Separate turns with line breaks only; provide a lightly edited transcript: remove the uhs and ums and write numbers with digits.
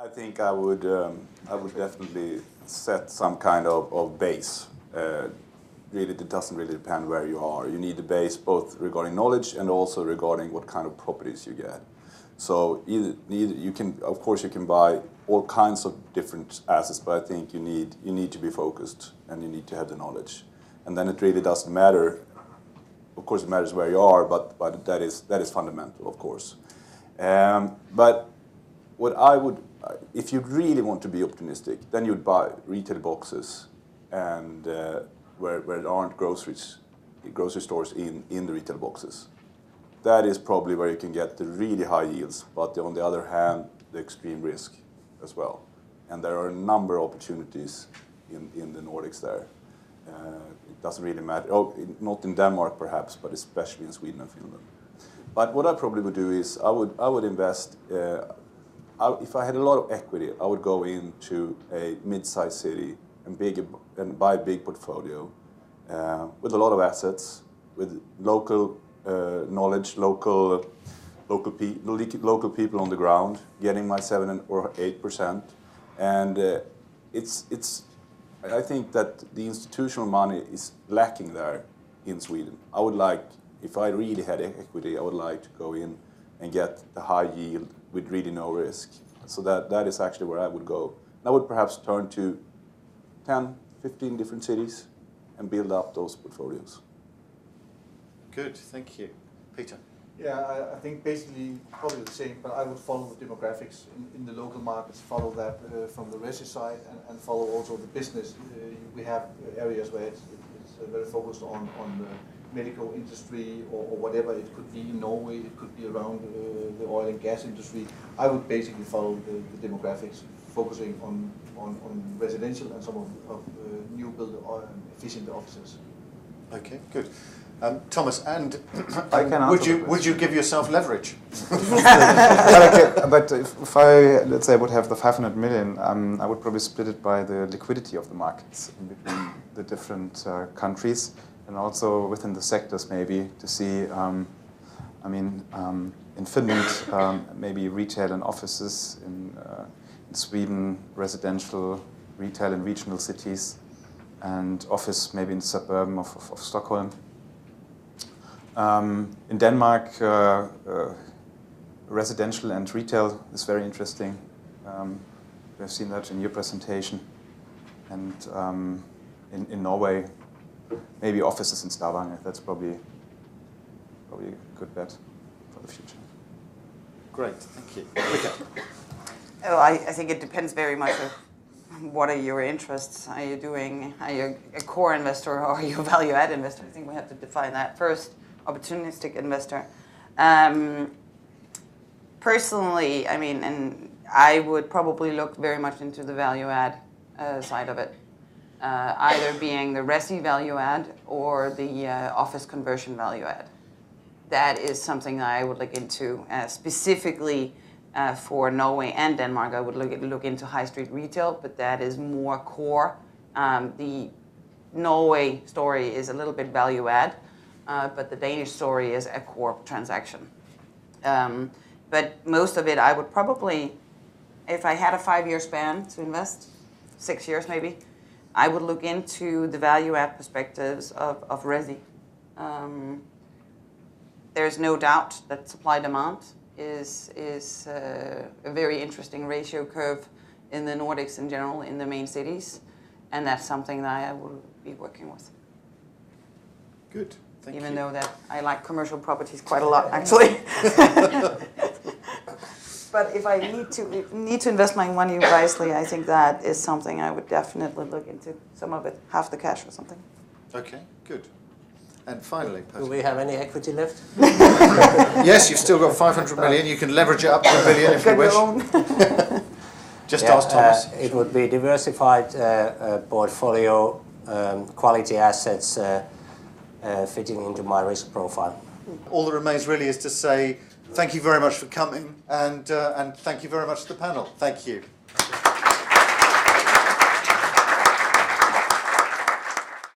I think I would definitely set some kind of base. Really, it doesn't really depend where you are. You need a base both regarding knowledge and also regarding what kind of properties you get. So either you can, of course, you can buy all kinds of different assets, but I think you need to be focused and you need to have the knowledge. And then it really doesn't matter. Of course, it matters where you are, but that is fundamental, of course. But what I would, if you really want to be optimistic, then you'd buy retail boxes and where there aren't grocery stores in the retail boxes. That is probably where you can get the really high yields, but on the other hand, the extreme risk as well. And there are a number of opportunities in the Nordics there. It doesn't really matter, not in Denmark perhaps, but especially in Sweden and Finland. But what I probably would do is I would invest, if I had a lot of equity, I would go into a mid-sized city and buy a big portfolio with a lot of assets, with local knowledge, local people on the ground, getting my 7 or 8%, and I think that the institutional money is lacking there in Sweden. I would like, if I really had equity, I would like to go in and get the high yield with really no risk. So that is actually where I would go. And I would perhaps turn to 10, 15 different cities and build up those portfolios.
Good, thank you. Peter?
Yeah, I think basically probably the same, but I would follow the demographics in the local markets, follow that from the resi side, and follow also the business. We have areas where it's very focused on the medical industry or whatever. It could be in Norway, it could be around the oil and gas industry. I would basically follow the demographics, focusing on residential and some of new build efficient offices.
Okay, good. Thomas, and would you give yourself leverage?
But if I, let's say, would have the 500 million, I would probably split it by the liquidity of the markets between the different countries and also within the sectors maybe to see, in Finland, maybe retail and offices, in Sweden, residential, retail in regional cities, and office maybe in the suburban of Stockholm. In Denmark, residential and retail is very interesting. We've seen that in your presentation. And in Norway, maybe offices in Stavanger. That's probably a good bet for the future.
Great, thank you. Rikke?
Oh, I think it depends very much on what are your interests. Are you a core investor or are you a value-add investor? I think we have to define that first. Opportunistic investor. Personally, and I would probably look very much into the value-add side of it, either being the resi value-add or the office conversion value-add. That is something that I would look into specifically for Norway and Denmark. I would look into high street retail, but that is more core. The Norway story is a little bit value-add. But the Danish story is a core transaction. But most of it, I would probably, if I had a 5-year span to invest, 6 years maybe, I would look into the value-add perspectives of resi. There's no doubt that supply-demand is a very interesting ratio curve in the Nordics in general, in the main cities, and that's something that I will be working with.
Good. Thank
Even
you.
though that I like commercial properties quite a lot, actually. But if I need to invest my money wisely, I think that is something I would definitely look into. Some of it, half the cash or something.
Okay, good. And finally,
do we have any equity left?
Yes, you've still got 500 million. You can leverage it up to $1 billion if you wish. Just ask Thomas.
It would be diversified portfolio, quality assets. Fitting into my risk profile.
All that remains really is to say thank you very much for coming and thank you very much to the panel. Thank you.